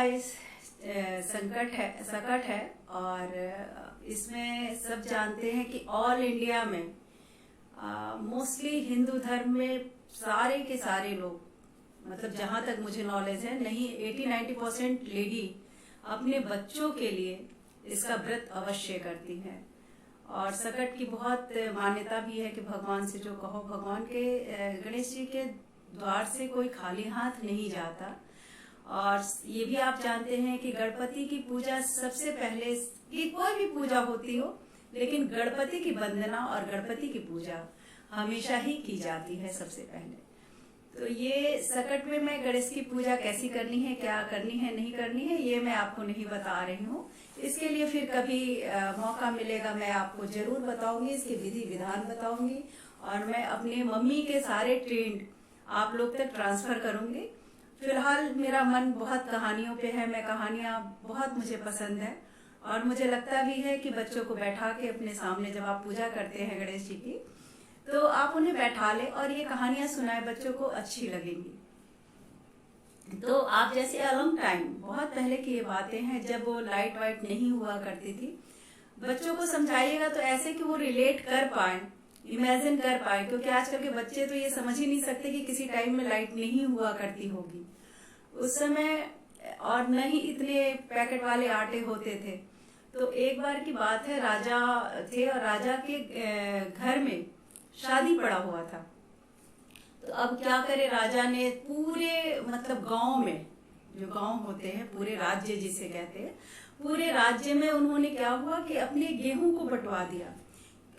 Guys, संकट है और इसमें सब जानते हैं कि ऑल इंडिया में मोस्टली हिंदू धर्म में सारे के सारे लोग, मतलब जहां तक मुझे नॉलेज है, नहीं 80-90% लेडी अपने बच्चों के लिए इसका व्रत अवश्य करती हैं। और संकट की बहुत मान्यता भी है कि भगवान से जो कहो, भगवान के गणेश जी के द्वार से कोई खाली हाथ नहीं जाता। और ये भी आप जानते हैं कि गणपति की पूजा सबसे पहले, की कोई भी पूजा होती हो, लेकिन गणपति की वंदना और गणपति की पूजा हमेशा ही की जाती है सबसे पहले। तो ये संकट में मैं गणेश की पूजा कैसी करनी है, क्या करनी है, नहीं करनी है, ये मैं आपको नहीं बता रही हूँ। इसके लिए फिर कभी मौका मिलेगा मैं आपको जरूर बताऊंगी, इसके विधि विधान बताऊंगी। और मैं अपने मम्मी के सारे ट्रेंड आप लोग तक ट्रांसफर करूंगी। फिलहाल मेरा मन बहुत कहानियों पे है, मैं कहानियां बहुत मुझे पसंद है। और मुझे लगता भी है कि बच्चों को बैठा के अपने सामने, जब आप पूजा करते हैं गणेश जी की, तो आप उन्हें बैठा ले और ये कहानियां सुनाए, बच्चों को अच्छी लगेंगी। तो आप जैसे अलॉन्ग टाइम, बहुत पहले की ये बातें हैं, जब वो लाइट वाइट नहीं हुआ करती थी, बच्चों को समझाइएगा तो ऐसे कि वो रिलेट कर पाए, इमेजिन कर पाए। क्योंकि आजकल के बच्चे तो ये समझ ही नहीं सकते कि किसी टाइम में लाइट नहीं हुआ करती होगी उस समय, और न ही इतने पैकेट वाले आटे होते थे। तो एक बार की बात है, राजा थे और राजा के घर में शादी पड़ा हुआ था। तो अब क्या करे, राजा ने पूरे, मतलब गांव में, जो गांव होते हैं, पूरे राज्य जिसे कहते हैं, पूरे राज्य में उन्होंने क्या हुआ कि अपने गेहूं को बंटवा दिया।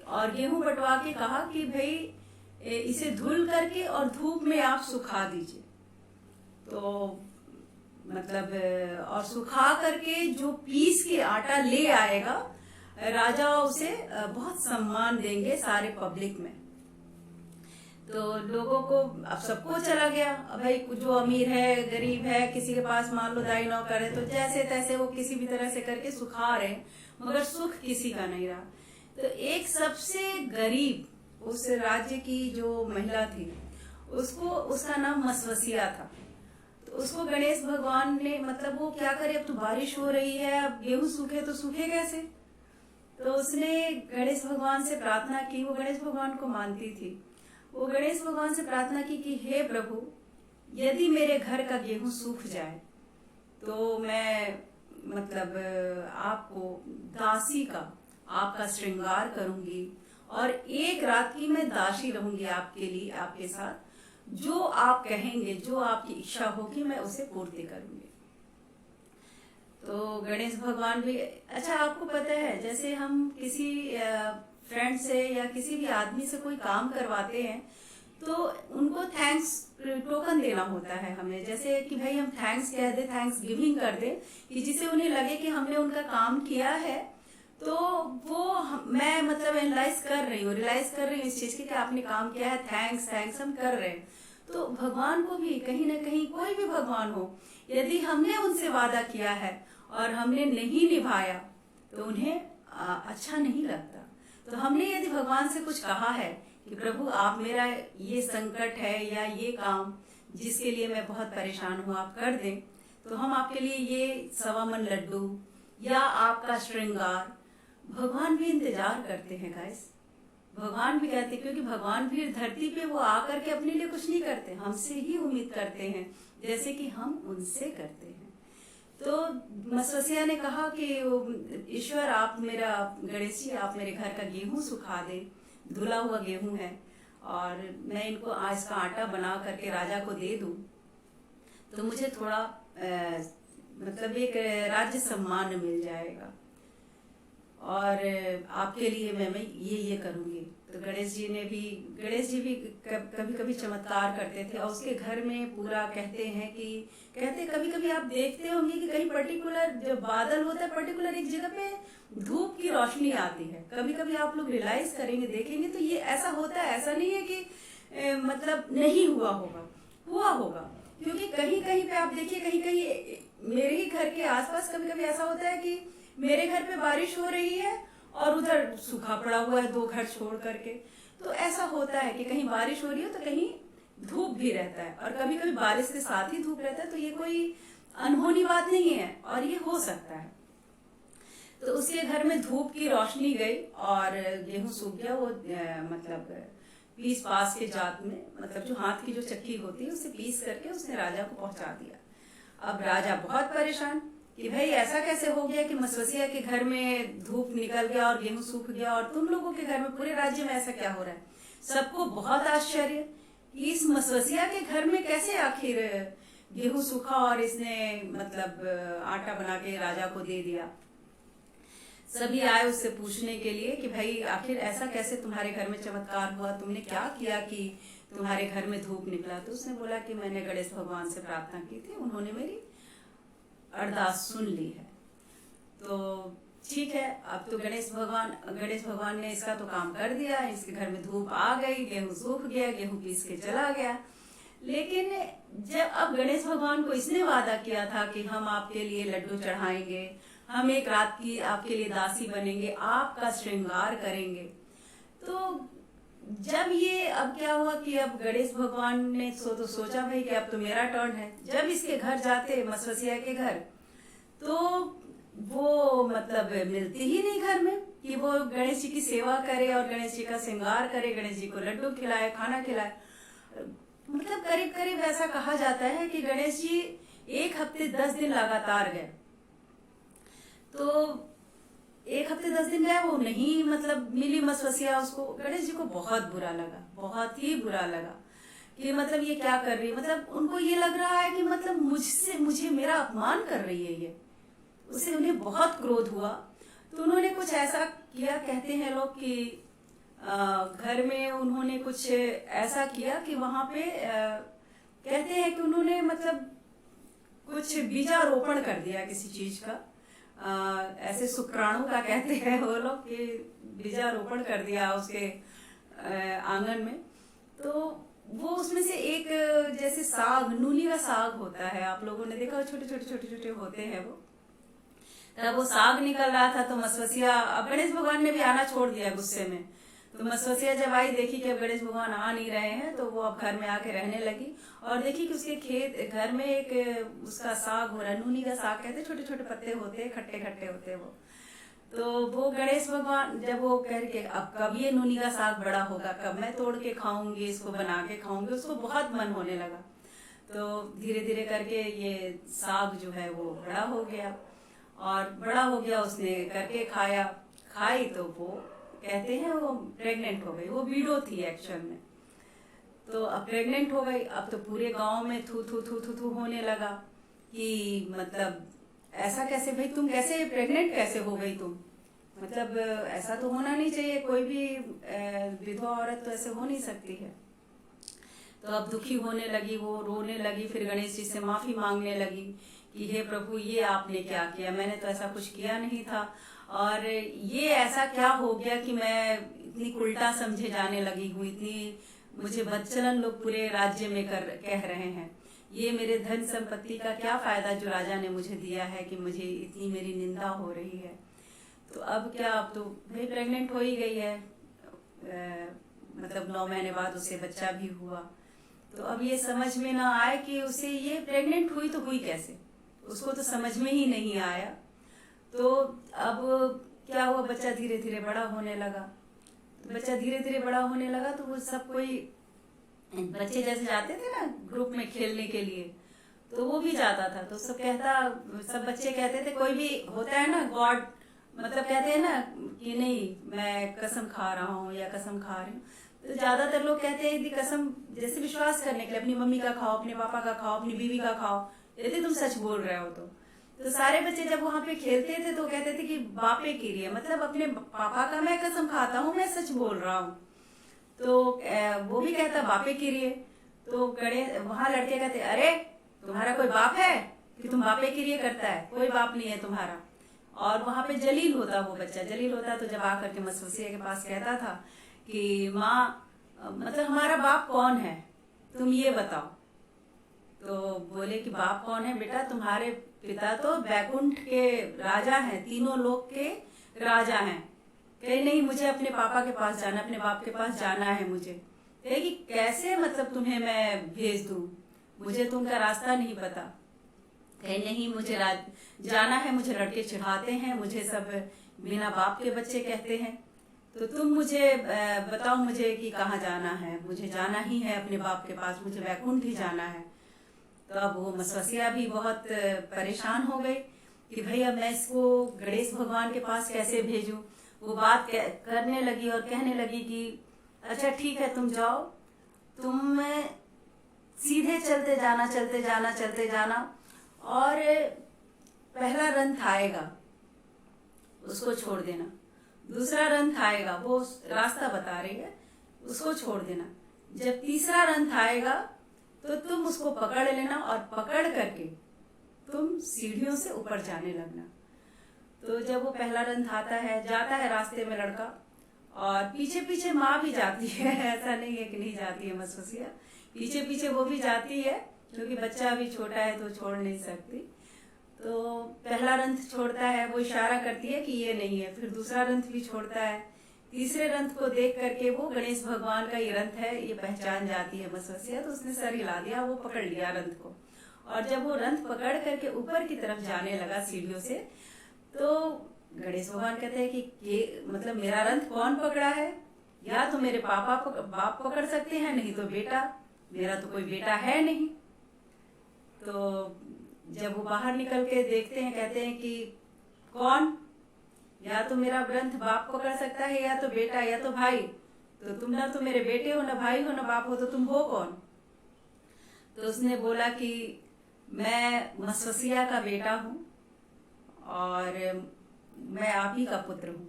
और गेहूं बंटवा के कहा कि भाई इसे धुल करके और धूप में आप सुखा दीजिए। तो मतलब और सुखा करके जो पीस के आटा ले आएगा, राजा उसे बहुत सम्मान देंगे सारे पब्लिक में। तो लोगों को, अब सबको चला गया। अब भाई जो अमीर है, गरीब है, किसी के पास मान लो दाई नौकर है, तो जैसे तैसे वो किसी भी तरह से करके सुखा रहे, मगर सुख किसी का नहीं रहा। तो एक सबसे गरीब उस राज्य की जो महिला थी, उसको, उसका नाम मसवसिया था। तो उसको गणेश भगवान ने, मतलब वो क्या करे, अब तो बारिश हो रही है, अब गेहूं सूखे तो सूखे कैसे। तो उसने गणेश भगवान से प्रार्थना की, वो गणेश भगवान को मानती थी। वो गणेश भगवान से प्रार्थना की कि हे प्रभु, यदि मेरे घर का गेहूं सूख जाए तो मैं, मतलब आपको दासी का, आपका श्रृंगार करूंगी और एक रात की मैं दासी रहूंगी आपके लिए, आपके साथ। जो आप कहेंगे, जो आपकी इच्छा होगी, मैं उसे पूर्ति करूंगी। तो गणेश भगवान भी, अच्छा आपको पता है, जैसे हम किसी फ्रेंड से या किसी भी आदमी से कोई काम करवाते हैं तो उनको थैंक्स टोकन देना होता है हमें। जैसे कि भाई हम थैंक्स कह दे, थैंक्स गिविंग कर दे, कि जिससे उन्हें लगे कि हमने उनका काम किया है। तो वो मैं, मतलब रियलाइज कर रही हूँ इस चीज की कि आपने काम किया है, थैंक्स हम कर रहे हैं। तो भगवान को भी कहीं ना कहीं, कोई भी भगवान हो, यदि हमने उनसे वादा किया है और हमने नहीं निभाया तो उन्हें अच्छा नहीं लगता। तो हमने यदि भगवान से कुछ कहा है कि प्रभु आप मेरा ये संकट है या ये काम जिसके लिए मैं बहुत परेशान हूँ आप कर दें, तो हम आपके लिए ये 1.25 मन लड्डू या आपका श्रृंगार, भगवान भी इंतजार करते हैं गाइस। भगवान भी कहते हैं, क्योंकि भगवान भी धरती पे वो आकर के अपने लिए कुछ नहीं करते, हमसे ही उम्मीद करते हैं, जैसे कि हम उनसे करते हैं। तो मसवसिया ने कहा कि ईश्वर आप मेरा, गणेश जी आप मेरे घर का गेहूं सुखा दे, धुला हुआ गेहूं है, और मैं इनको इसका आटा बना करके राजा को दे दूं, तो मुझे थोड़ा मतलब एक राज्य सम्मान मिल जाएगा, और आपके लिए मैं ये करूंगी। तो गणेश जी भी कभी कभी चमत्कार करते थे। और उसके घर में पूरा, कहते कभी कभी आप देखते होंगे कि कहीं पर्टिकुलर जब बादल होता है, पर्टिकुलर एक जगह पे धूप की रोशनी आती है। कभी कभी आप लोग रियलाइज करेंगे, देखेंगे, तो ये ऐसा होता है। ऐसा नहीं है कि मतलब नहीं हुआ होगा, क्योंकि कहीं कहीं पे आप देखिए, कहीं कहीं मेरे ही घर के आसपास कभी कभी ऐसा होता है कि मेरे घर पे बारिश हो रही है और उधर सूखा पड़ा हुआ है 2 घर छोड़ करके। तो ऐसा होता है कि कहीं बारिश हो रही है तो कहीं धूप भी रहता है, और कभी कभी बारिश के साथ ही धूप रहता है। तो ये कोई अनहोनी बात नहीं है और ये हो सकता है। तो उसके घर में धूप की रोशनी गई और गेहूं सूख गया। वो मतलब पीस पास के जात में, मतलब जो हाथ की जो चक्की होती है उसे पीस करके उसने राजा को पहुंचा दिया। अब राजा बहुत परेशान कि भाई ऐसा कैसे हो गया कि मसवसिया के घर में धूप निकल गया और गेहूं सूख गया, और तुम लोगों के घर में, पूरे राज्य में ऐसा क्या हो रहा है। सबको बहुत आश्चर्य कि इस मसवसिया के घर में कैसे आखिर गेहूं सूखा और इसने मतलब आटा बना के राजा को दे दिया। सभी आए उससे पूछने के लिए कि भाई आखिर ऐसा कैसे तुम्हारे घर में चमत्कार हुआ, तुमने क्या किया कि तुम्हारे घर में धूप निकला। तो उसने बोला कि मैंने गणेश भगवान से प्रार्थना की थी, उन्होंने मेरी अरदास सुन ली है। तो ठीक है, अब तो गणेश भगवान ने इसका तो काम कर दिया, इसके घर में धूप आ गई, गेहूं सूख गया, गेहूं पीस के चला गया। लेकिन जब अब गणेश भगवान को इसने वादा किया था कि हम आपके लिए लड्डू चढ़ाएंगे, हम एक रात की आपके लिए दासी बनेंगे, आपका श्रृंगार करेंगे। तो जब ये अब क्या हुआ कि अब गणेश भगवान ने तो सोचा भाई कि अब तो मेरा टर्न है। जब इसके घर जाते, मसवसिया के घर, तो वो मतलब मिलती ही नहीं घर में कि वो गणेश जी की सेवा करे और गणेश जी का श्रृंगार करे, गणेश जी को लड्डू खिलाए, खाना खिलाए। मतलब करीब करीब ऐसा कहा जाता है कि गणेश जी 1 हफ्ते 10 दिन लगातार गए। तो 1 हफ्ते 10 दिन गए, वो नहीं मतलब मिली मसवसिया उसको। गणेश जी को बहुत बुरा लगा, बहुत ही बुरा लगा कि मतलब ये क्या कर रही है। मतलब उनको ये लग रहा है कि मतलब मुझे मेरा अपमान कर रही है ये। उसे उन्हें बहुत क्रोध हुआ। तो उन्होंने कुछ ऐसा किया, कहते हैं लोग कि घर में उन्होंने कुछ ऐसा किया कि वहां पे कहते हैं कि उन्होंने मतलब कुछ बीजारोपण कर दिया किसी चीज का, ऐसे शुक्राणु का कहते हैं वो लोग, कि बीजारोपण कर दिया उसके आंगन में। तो वो उसमें से एक जैसे साग, नूनी का साग होता है, आप लोगों ने देखा, छोटे छोटे छोटे छोटे होते हैं वो। तब वो साग निकल रहा था तो मसवसिया, अब गणेश भगवान ने भी आना छोड़ दिया गुस्से में। तो मसवसिया जब आई, देखी कि अब गणेश भगवान आ नहीं रहे हैं, तो वो अब घर में आके रहने लगी और देखी कि उसके घर में एक उसका साग हो रहा है, नूनी का साग कहते, छोटे छोटे पत्ते होते हैं, खट्टे खट्टे होते हैं वो। तो वो गणेश भगवान जब वो कह के अब कब ये नूनी का साग बड़ा होगा, कब मैं तोड़ के खाऊंगी, इसको बना के खाऊंगी, उसको बहुत मन होने लगा। तो धीरे धीरे करके ये साग जो है वो बड़ा हो गया और बड़ा हो गया, उसने करके खाई तो वो कहते हैं वो प्रेग्नेंट हो गई। वो वीडो थी एक्चुअल में। तो अब प्रेग्नेंट हो गई। अब तो पूरे गांव में थू थू थू थू थू होने लगा कि मतलब ऐसा कैसे, भाई तुम कैसे प्रेग्नेंट कैसे हो गई तुम, मतलब ऐसा तो होना नहीं चाहिए, कोई भी विधवा औरत तो ऐसे हो नहीं सकती है। तो अब दुखी होने लगी, वो रोने लगी, फिर गणेश जी से माफी मांगने लगी कि हे प्रभु, ये आपने क्या किया, मैंने तो ऐसा कुछ किया नहीं था, और ये ऐसा क्या हो गया कि मैं इतनी उल्टा समझे जाने लगी हूँ, इतनी मुझे बदचलन लोग पूरे राज्य में कह रहे हैं, ये मेरे धन संपत्ति का क्या फायदा जो राजा ने मुझे दिया है कि मुझे इतनी मेरी निंदा हो रही है। तो अब क्या, अब तो भाई प्रेग्नेंट हो ही गई है, मतलब 9 महीने बाद उसे बच्चा भी हुआ। तो अब ये समझ में ना आए कि उसे ये प्रेग्नेंट हुई तो हुई कैसे, उसको तो समझ में ही नहीं आया। तो अब क्या हुआ, बच्चा धीरे धीरे बड़ा होने लगा। तो बच्चा धीरे धीरे बड़ा होने लगा तो वो सब, कोई बच्चे जैसे जाते थे ना ग्रुप में खेलने के लिए, तो वो भी जाता था। तो सब बच्चे कहते थे, कोई भी होता है ना गॉड, मतलब कहते हैं ना कि नहीं मैं कसम खा रहा हूँ या कसम खा रही हूँ। तो ज्यादातर लोग कहते हैं यदि कसम जैसे विश्वास करने के लिए, अपनी मम्मी का खाओ, अपने पापा का खाओ, अपनी बीवी का खाओ, यदि तुम सच बोल रहे हो तो सारे बच्चे जब वहां पे खेलते थे तो कहते थे कि बापे की रही है, मतलब अपने पापा का मैं कसम खाता हूँ, मैं सच बोल रहा हूँ। तो वो भी कहता बापे की रही है। तो वहां लड़के कहते, अरे तुम्हारा कोई बाप है कि तुम बापे की रही करता है, कोई बाप नहीं है तुम्हारा। और वहां पे जलील होता, वो बच्चा जलील होता, तो जब आकर के मसवसिया के पास कहता था कि माँ, मतलब हमारा बाप कौन है, तुम ये बताओ। तो बोले कि बाप कौन है बेटा, तुम्हारे पिता तो बैकुंठ के राजा हैं, तीनों लोक के राजा हैं। कहे नहीं, मुझे अपने पापा के पास जाना, अपने बाप के पास जाना है मुझे। कहे कि कैसे, मतलब तुम्हें मैं भेज दूं, मुझे तो उनका रास्ता नहीं पता। कहीं नहीं मुझे जाना है, मुझे लड़के चिढ़ाते हैं, मुझे सब बिना बाप के बच्चे कहते हैं, तो तुम मुझे बताओ मुझे कि कहाँ जाना है, मुझे जाना ही है अपने बाप के पास, मुझे वैकुंठ ही जाना है। तो अब वो मसवसिया भी बहुत परेशान हो गई कि भाई अब मैं इसको गणेश भगवान के पास कैसे भेजूं। वो बात करने लगी और कहने लगी कि अच्छा ठीक है, तुम जाओ, तुम सीधे चलते जाना, चलते जाना, चलते जाना, और पहला रंथ आएगा उसको छोड़ देना, दूसरा रंथ आएगा, वो रास्ता बता रही है, उसको छोड़ देना, जब तीसरा रंथ आएगा तो तुम उसको पकड़ लेना और पकड़ करके तुम सीढ़ियों से ऊपर जाने लगना। तो जब वो पहला रंथ आता है, जाता है रास्ते में लड़का, और पीछे पीछे माँ भी जाती है, ऐसा नहीं है कि नहीं जाती है मसवसिया, पीछे पीछे वो भी जाती है, क्योंकि बच्चा अभी छोटा है तो छोड़ नहीं सकती। तो पहला रंथ छोड़ता है, वो इशारा करती है कि ये नहीं है, फिर दूसरा रंथ भी छोड़ता है, तीसरे रंथ को देख करके वो गणेश भगवान का ये रंथ है ये पहचान जाती है मसवसिया, तो उसने सर हिला दिया, वो पकड़ लिया रंथ को, और जब वो रंथ पकड़ करके ऊपर की तरफ जाने लगा सीढ़ियों से, तो गणेश भगवान कहते हैं कि ये मतलब मेरा रंथ कौन पकड़ा है, या तो मेरे बाप पकड़ सकते हैं, नहीं तो बेटा, मेरा तो कोई बेटा है नहीं। तो जब वो बाहर निकल के देखते हैं, कहते हैं कि कौन, या तो मेरा रंथ बाप पकड़ सकता है, या तो बेटा, या तो भाई, तो तुम ना तो मेरे बेटे हो, ना भाई हो, ना बाप हो, तो तुम हो कौन। तो उसने बोला कि मैं मसवसिया का बेटा हूँ और मैं आप ही का पुत्र हूँ।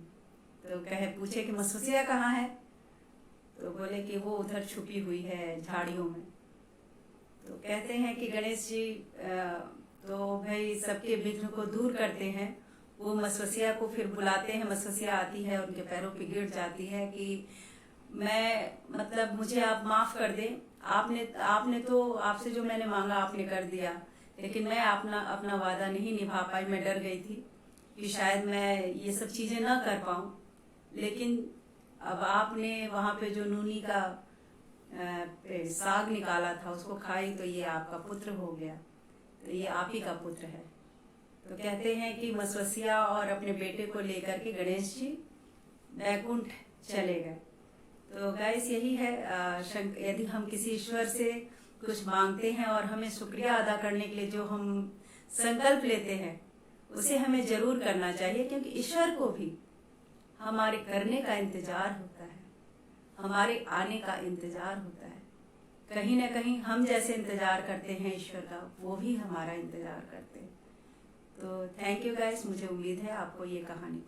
तो पूछे कि मसवसिया कहाँ है, तो बोले कि वो उधर छुपी हुई है झाड़ियों में। तो कहते हैं कि गणेश जी तो भाई सबके विघ्न को दूर करते हैं, वो मसवसिया को फिर बुलाते हैं, मसवसिया आती है, उनके पैरों पे गिर जाती है कि मैं मतलब मुझे आप माफ कर दें, आपने तो आपसे जो मैंने मांगा आपने कर दिया, लेकिन मैं अपना वादा नहीं निभा पाई, मैं डर गई थी कि शायद मैं ये सब चीजें न कर पाऊं, लेकिन अब आपने वहां पे जो नूनी का साग निकाला था उसको खाई, तो ये आपका पुत्र हो गया, तो ये आप ही का पुत्र है। तो कहते हैं कि मसवसिया और अपने बेटे को लेकर के गणेश जी वैकुंठ चले गए। तो गाइस यही है, यदि हम किसी ईश्वर से कुछ मांगते हैं और हमें शुक्रिया अदा करने के लिए जो हम संकल्प लेते हैं उसे हमें जरूर करना चाहिए, क्योंकि ईश्वर को भी हमारे करने का इंतजार होता है, हमारे आने का इंतजार होता है। कहीं ना कहीं हम जैसे इंतजार करते हैं ईश्वर का, वो भी हमारा इंतजार करते हैं। तो थैंक यू गाइस, मुझे उम्मीद है आपको ये कहानी